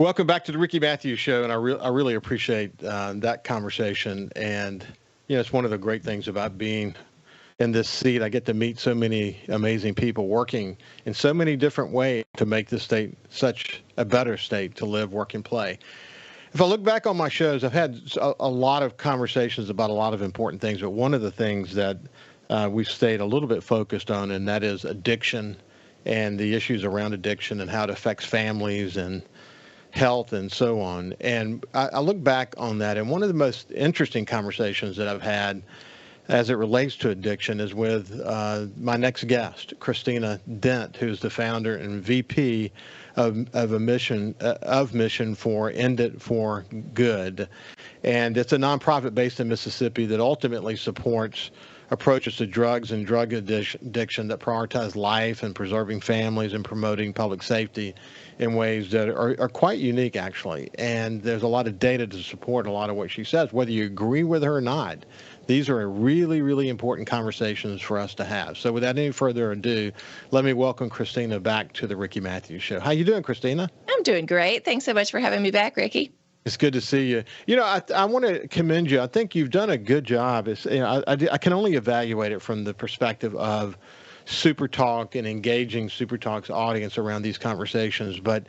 Welcome back to the Ricky Matthews Show, and I really appreciate that conversation. And it's one of the great things about being in this seat. I get to meet so many amazing people working in so many different ways to make this state such a better state to live, work, and play. If I look back on my shows, I've had a lot of conversations about a lot of important things, but one of the things that we've stayed a little bit focused on, and that is addiction and the issues around addiction and how it affects families and health and so on. And I look back on that, and one of the most interesting conversations that I've had as it relates to addiction is with my next guest, Christina Dent, who's the founder and VP of Mission for End It for Good. And it's a nonprofit based in Mississippi that ultimately supports approaches to drugs and drug addiction that prioritize life and preserving families and promoting public safety in ways that are quite unique, actually. And there's a lot of data to support a lot of what she says, whether you agree with her or not. These are really, really important conversations for us to have. So without any further ado, let me welcome Christina back to the Ricky Matthews Show. How you doing, Christina? I'm doing great. Thanks so much for having me back, Ricky. It's good to see you. I want to commend you. I think you've done a good job. I can only evaluate it from the perspective of SuperTalk and engaging SuperTalk's audience around these conversations. But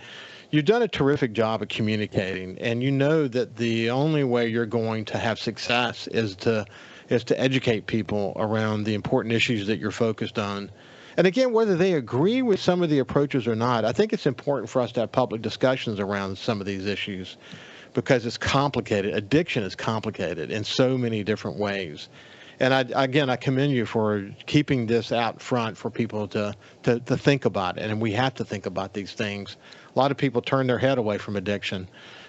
you've done a terrific job of communicating, and you know that the only way you're going to have success is to educate people around the important issues that you're focused on. And again, whether they agree with some of the approaches or not, I think it's important for us to have public discussions around some of these issues because it's complicated. Addiction is complicated in so many different ways. And I commend you for keeping this out front for people to think about it. And we have to think about these things. A lot of people turn their head away from addiction,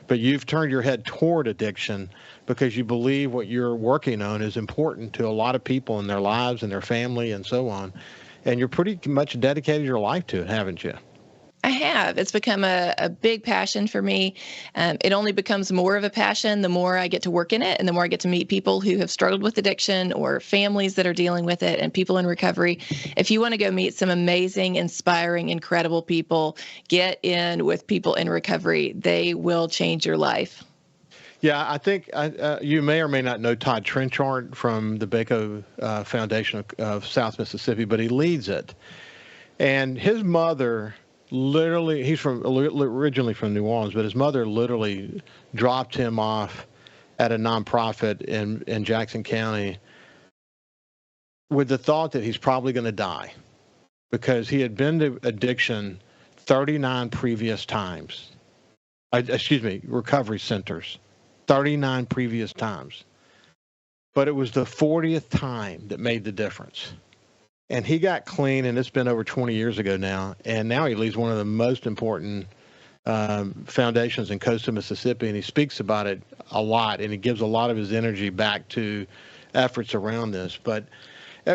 but you've turned your head toward addiction because you believe what you're working on is important to a lot of people in their lives and their family and so on. And you're pretty much dedicated your life to it, haven't you? I have. It's become a big passion for me. It only becomes more of a passion the more I get to work in it and the more I get to meet people who have struggled with addiction or families that are dealing with it and people in recovery. If you want to go meet some amazing, inspiring, incredible people, get in with people in recovery. They will change your life. Yeah, I think you may or may not know Todd Trenchard from the Baco Foundation of South Mississippi, but he leads it. And his mother literally, he's originally from New Orleans, but his mother literally dropped him off at a nonprofit in Jackson County with the thought that he's probably going to die because he had been to addiction 39 previous times. Recovery centers. 39 previous times. But it was the 40th time that made the difference. And he got clean, and it's been over 20 years ago now. And now he leads one of the most important foundations in coastal Mississippi, and he speaks about it a lot, and he gives a lot of his energy back to efforts around this. But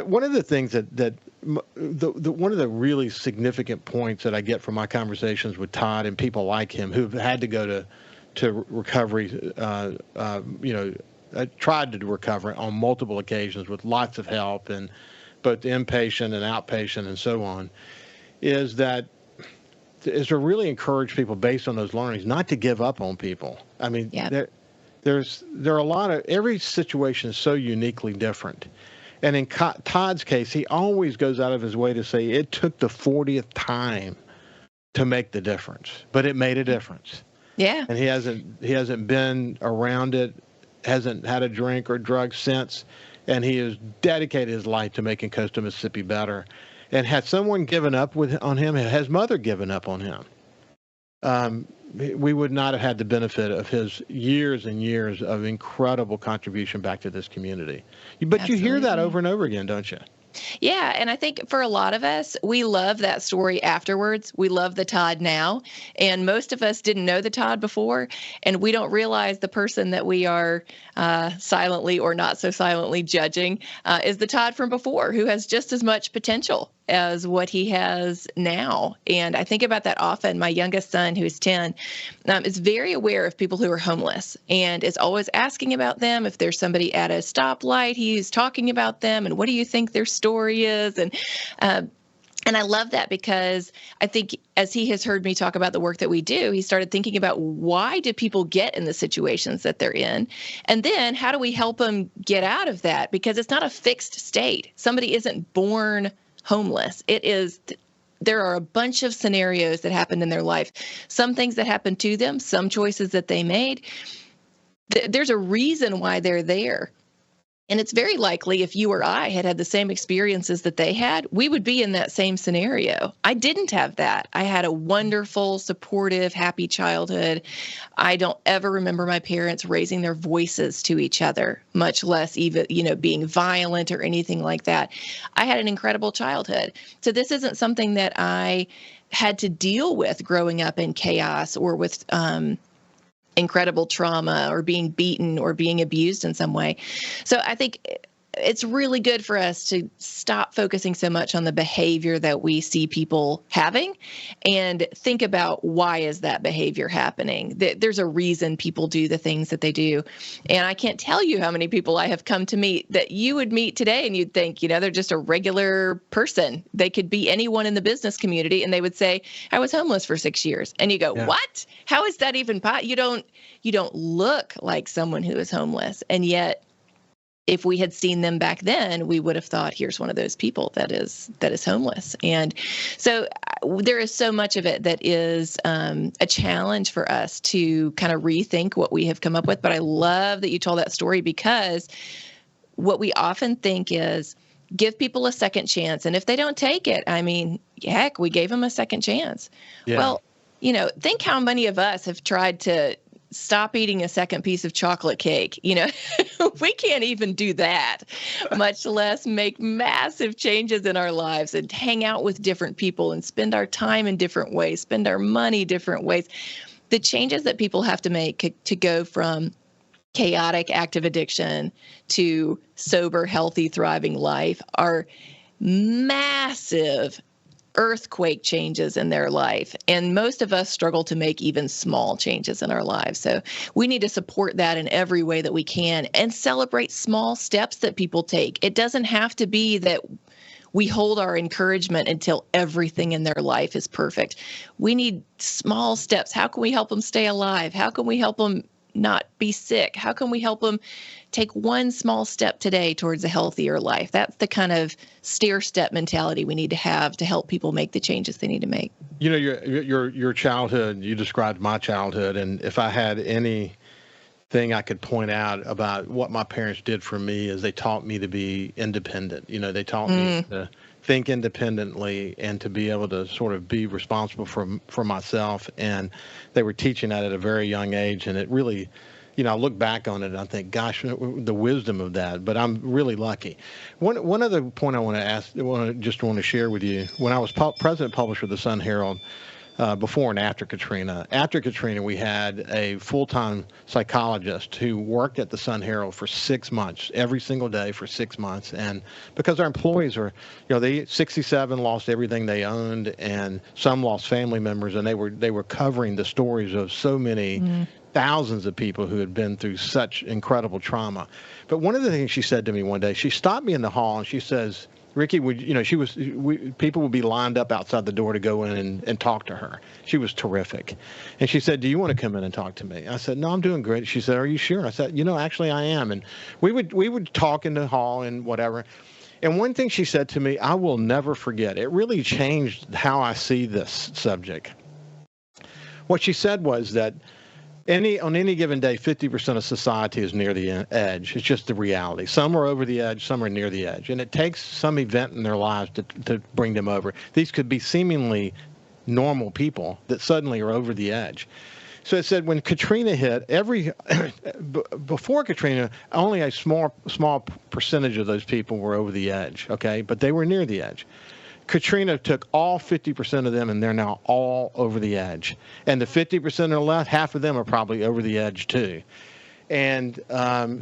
one of the things one of the really significant points that I get from my conversations with Todd and people like him who've had to go to recovery, tried to recover on multiple occasions with lots of help and both inpatient and outpatient and so on, is to really encourage people based on those learnings not to give up on people. I mean, there are a lot of, every situation is so uniquely different. And in Todd's case, he always goes out of his way to say it took the 40th time to make the difference, but it made a difference. Yeah. And he hasn't been around it, hasn't had a drink or drug since. And he has dedicated his life to making coastal Mississippi better. And had someone given up on him, had his mother given up on him, we would not have had the benefit of his years and years of incredible contribution back to this community. But Absolutely. You hear that over and over again, don't you? Yeah, and I think for a lot of us, we love that story afterwards. We love the Todd now, and most of us didn't know the Todd before, and we don't realize the person that we are silently or not so silently judging is the Todd from before, who has just as much potential as what he has now. And I think about that often. My youngest son, who's 10, is very aware of people who are homeless and is always asking about them. If there's somebody at a stoplight, he's talking about them and what do you think their story is? And And I love that because I think as he has heard me talk about the work that we do, he started thinking about why do people get in the situations that they're in? And then how do we help them get out of that? Because it's not a fixed state. Somebody isn't born homeless. There are a bunch of scenarios that happened in their life, some things that happened to them, some choices that they made. There's a reason why they're there. And it's very likely if you or I had had the same experiences that they had, we would be in that same scenario. I didn't have that. I had a wonderful, supportive, happy childhood. I don't ever remember my parents raising their voices to each other, much less even, being violent or anything like that. I had an incredible childhood. So this isn't something that I had to deal with growing up in chaos or with incredible trauma or being beaten or being abused in some way. So I think it's really good for us to stop focusing so much on the behavior that we see people having and think about why is that behavior happening. There's a reason people do the things that they do. And I can't tell you how many people I have come to meet that you would meet today and you'd think, they're just a regular person. They could be anyone in the business community and they would say, I was homeless for 6 years. And you go, Yeah. What? How is that even possible? You don't look like someone who is homeless. And yet, if we had seen them back then, we would have thought, here's one of those people that is homeless. And so there is so much of it that is a challenge for us to kind of rethink what we have come up with. But I love that you told that story because what we often think is give people a second chance. And if they don't take it, heck, we gave them a second chance. Yeah. Well, think how many of us have tried to stop eating a second piece of chocolate cake. We can't even do that, much less make massive changes in our lives and hang out with different people and spend our time in different ways, spend our money different ways. The changes that people have to make to go from chaotic active addiction to sober, healthy, thriving life are massive earthquake changes in their life. And most of us struggle to make even small changes in our lives. So we need to support that in every way that we can and celebrate small steps that people take. It doesn't have to be that we hold our encouragement until everything in their life is perfect. We need small steps. How can we help them stay alive? How can we help them not be sick? How can we help them take one small step today towards a healthier life? That's the kind of stair-step mentality we need to have to help people make the changes they need to make. Your childhood, you described my childhood, and if I had anything I could point out about what my parents did for me is they taught me to be independent. They taught me to think independently and to be able to sort of be responsible for myself. And they were teaching that at a very young age. And it really, I look back on it and I think, gosh, the wisdom of that. But I'm really lucky. One other point I want to share with you. When I was president publisher of the Sun Herald, before and after Katrina. After Katrina, we had a full-time psychologist who worked at the Sun Herald for 6 months, every single day for 6 months. And because our employees were, they 67 lost everything they owned, and some lost family members, and they were covering the stories of so many thousands of people who had been through such incredible trauma. But one of the things she said to me one day, she stopped me in the hall and she says, Ricky, people would be lined up outside the door to go in and talk to her. She was terrific. And she said, do you want to come in and talk to me? I said, no, I'm doing great. She said, are you sure? I said, actually I am. And we would talk in the hall and whatever. And one thing she said to me, I will never forget. It really changed how I see this subject. What she said was that on any given day, 50% of society is near the edge. It's just the reality. Some are over the edge, some are near the edge. And it takes some event in their lives to bring them over. These could be seemingly normal people that suddenly are over the edge. So it said when Katrina hit, before Katrina, only a small percentage of those people were over the edge, okay? But they were near the edge. Katrina took all 50% of them, and they're now all over the edge. And the 50% that are left, half of them are probably over the edge too. And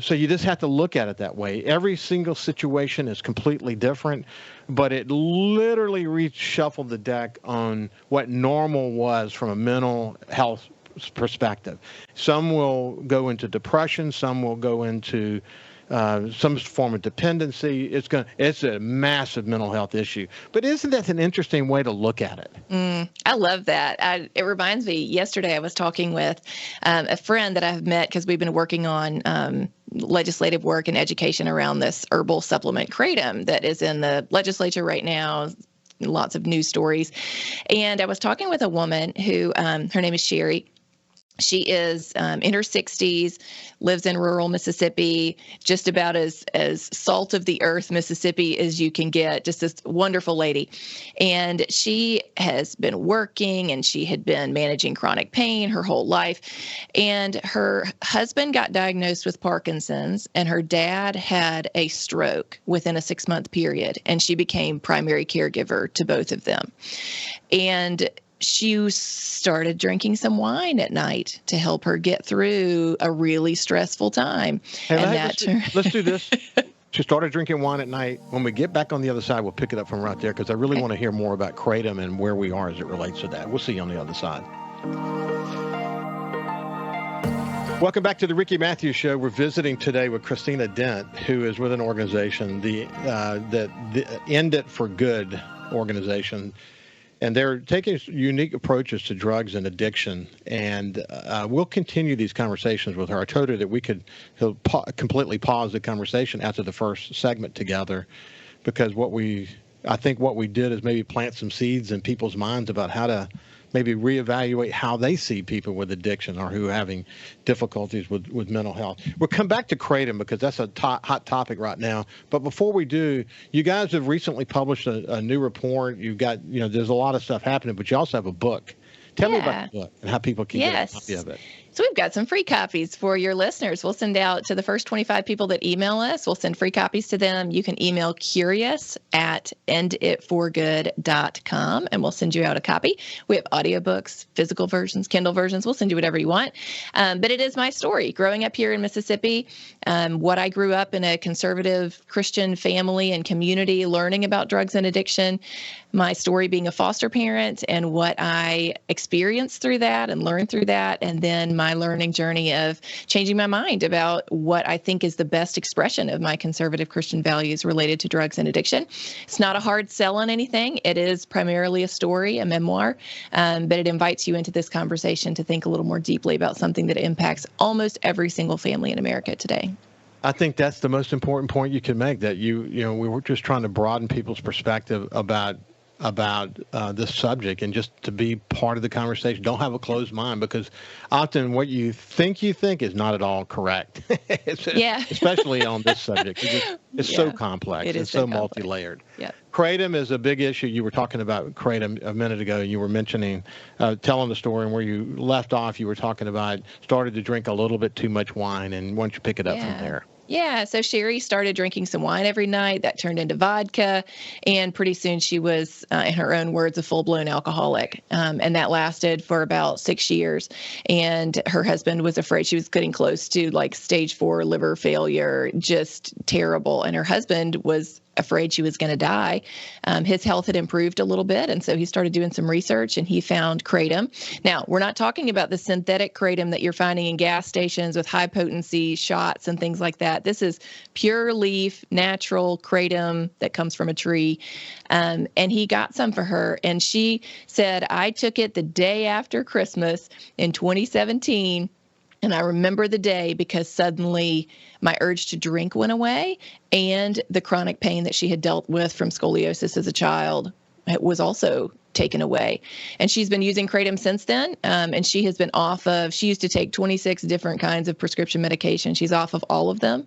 so you just have to look at it that way. Every single situation is completely different, but it literally reshuffled the deck on what normal was from a mental health perspective. Some will go into depression, some will go into some form of dependency. It's a massive mental health issue. But isn't that an interesting way to look at it? I love that. It reminds me, yesterday I was talking with a friend that I've met because we've been working on legislative work and education around this herbal supplement kratom that is in the legislature right now. Lots of news stories. And I was talking with a woman who, her name is Sherry. She is in her 60s, lives in rural Mississippi, just about as salt of the earth Mississippi as you can get, just this wonderful lady. And she has been working, and she had been managing chronic pain her whole life. And her husband got diagnosed with Parkinson's, and her dad had a stroke within a 6-month period. And she became primary caregiver to both of them. And she started drinking some wine at night to help her get through a really stressful time. Hey, let's do this. She started drinking wine at night. When we get back on the other side, we'll pick it up from right there, because I really want to hear more about kratom and where we are as it relates to that. We'll see you on the other side. Welcome back to the Ricky Matthews Show. We're visiting today with Christina Dent, who is with an organization, the End It for Good organization. And they're taking unique approaches to drugs and addiction. And we'll continue these conversations with her. I told her that we could completely pause the conversation after the first segment together, because I think what we did is maybe plant some seeds in people's minds about how to maybe reevaluate how they see people with addiction or who are having difficulties with mental health. We'll come back to kratom because that's a hot topic right now. But before we do, you guys have recently published a new report. You've got, there's a lot of stuff happening, but you also have a book. Tell me about the book and how people can get a copy of it. So we've got some free copies for your listeners. We'll send out to the first 25 people that email us. We'll send free copies to them. You can email curious@enditforgood.com, and we'll send you out a copy. We have audiobooks, physical versions, Kindle versions. We'll send you whatever you want. But it is my story. Growing up here in Mississippi, what I grew up in a conservative Christian family and community, learning about drugs and addiction, my story being a foster parent, and what I experienced through that and learned through that, and then my learning journey of changing my mind about what I think is the best expression of my conservative Christian values related to drugs and addiction. It's not a hard sell on anything. It is primarily a story, a memoir, but it invites you into this conversation to think a little more deeply about something that impacts almost every single family in America today. I think that's the most important point you can make, that we were just trying to broaden people's perspective about this subject, and just to be part of the conversation. Don't have a closed mind, because often what you think is not at all correct. Especially on this subject. It's so complex. It's so multi-layered. Yeah. Kratom is a big issue. You were talking about kratom a minute ago. You were mentioning, telling the story, and where you left off, you were talking about started to drink a little bit too much wine, and why don't you pick it up from there? Yeah, so Sherry started drinking some wine every night. That turned into vodka, and pretty soon she was, in her own words, a full-blown alcoholic. And that lasted for about 6 years. And her husband was afraid she was getting close to stage 4 liver failure, just terrible. And her husband was afraid she was going to die. His health had improved a little bit, and so he started doing some research, and he found kratom. Now, we're not talking about the synthetic kratom that you're finding in gas stations with high-potency shots and things like that. This is pure leaf, natural kratom that comes from a tree, and he got some for her, and she said, I took it the day after Christmas in 2017, and I remember the day because suddenly my urge to drink went away, and the chronic pain that she had dealt with from scoliosis as a child was also taken away. And she's been using kratom since then, and she has been she used to take 26 different kinds of prescription medication. She's off of all of them.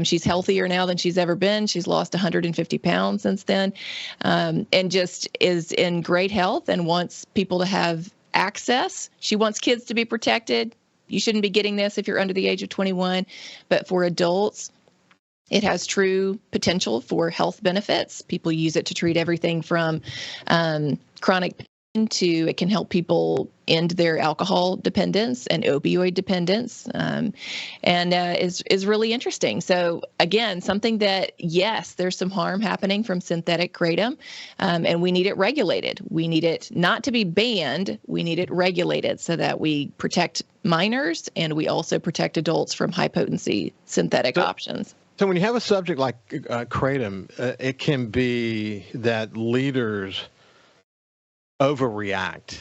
She's healthier now than she's ever been. She's lost 150 pounds since then, and just is in great health and wants people to have access. She wants kids to be protected. You shouldn't be getting this if you're under the age of 21, but for adults, it has true potential for health benefits. People use it to treat everything from chronic pain to it can help people end their alcohol dependence and opioid dependence, and is really interesting. So again, something that, yes, there's some harm happening from synthetic kratom, and we need it regulated. We need it not to be banned. We need it regulated so that we protect minors, and we also protect adults from high potency synthetic options. So when you have a subject like kratom, it can be that leaders overreact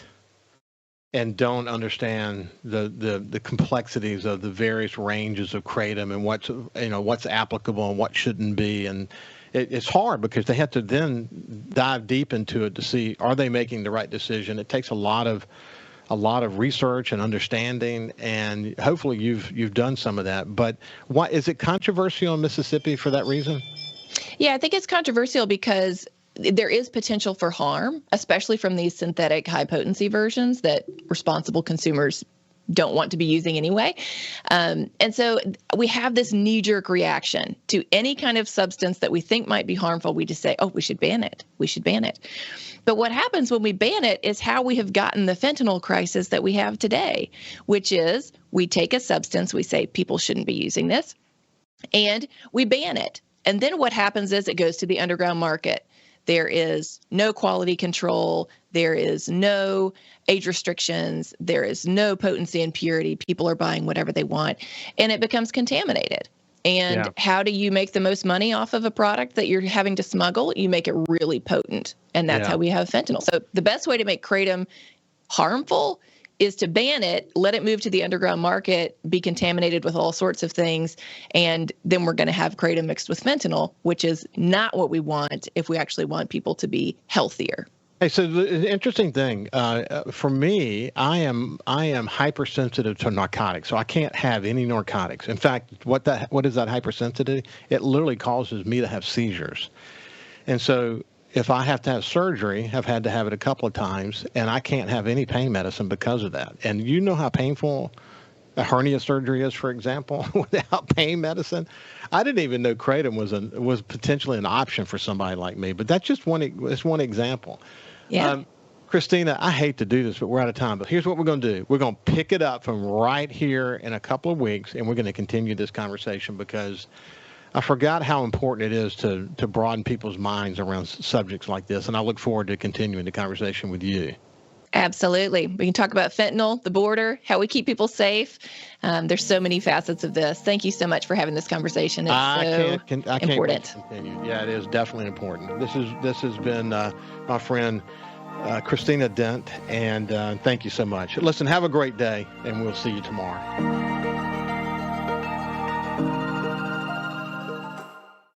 and don't understand the complexities of the various ranges of kratom and what's applicable and what shouldn't be. And it's hard because they have to then dive deep into it to see, are they making the right decision? It takes a lot of research and understanding, and hopefully you've done some of that. But why is it controversial in Mississippi for that reason? Yeah, I think it's controversial because there is potential for harm, especially from these synthetic high potency versions that responsible consumers don't want to be using anyway. And so we have this knee-jerk reaction to any kind of substance that we think might be harmful. We just say, oh, we should ban it. We should ban it. But what happens when we ban it is how we have gotten the fentanyl crisis that we have today, which is we take a substance, we say people shouldn't be using this, and we ban it. And then what happens is it goes to the underground market. There is no quality control. There is no age restrictions. There is no potency and purity. People are buying whatever they want, and it becomes contaminated. And how do you make the most money off of a product that you're having to smuggle? You make it really potent, and that's how we have fentanyl. So the best way to make kratom harmful is to ban it, let it move to the underground market, be contaminated with all sorts of things, and then we're going to have kratom mixed with fentanyl, which is not what we want if we actually want people to be healthier. Hey, so the interesting thing for me, I am hypersensitive to narcotics, so I can't have any narcotics. In fact, what is that hypersensitivity? It literally causes me to have seizures, and so if I have to have surgery, I've had to have it a couple of times, and I can't have any pain medicine because of that. And you know how painful a hernia surgery is, for example, without pain medicine. I didn't even know kratom was potentially an option for somebody like me. But that's just one example. Yeah. Christina, I hate to do this, but we're out of time. But here's what we're going to do. We're going to pick it up from right here in a couple of weeks, and we're going to continue this conversation because I forgot how important it is to broaden people's minds around subjects like this, and I look forward to continuing the conversation with you. Absolutely. We can talk about fentanyl, the border, how we keep people safe. There's so many facets of this. Thank you so much for having this conversation. It's I can't important. Wait to continue. Yeah, it is definitely important. This has been my friend Christina Dent, and thank you so much. Listen, have a great day, and we'll see you tomorrow.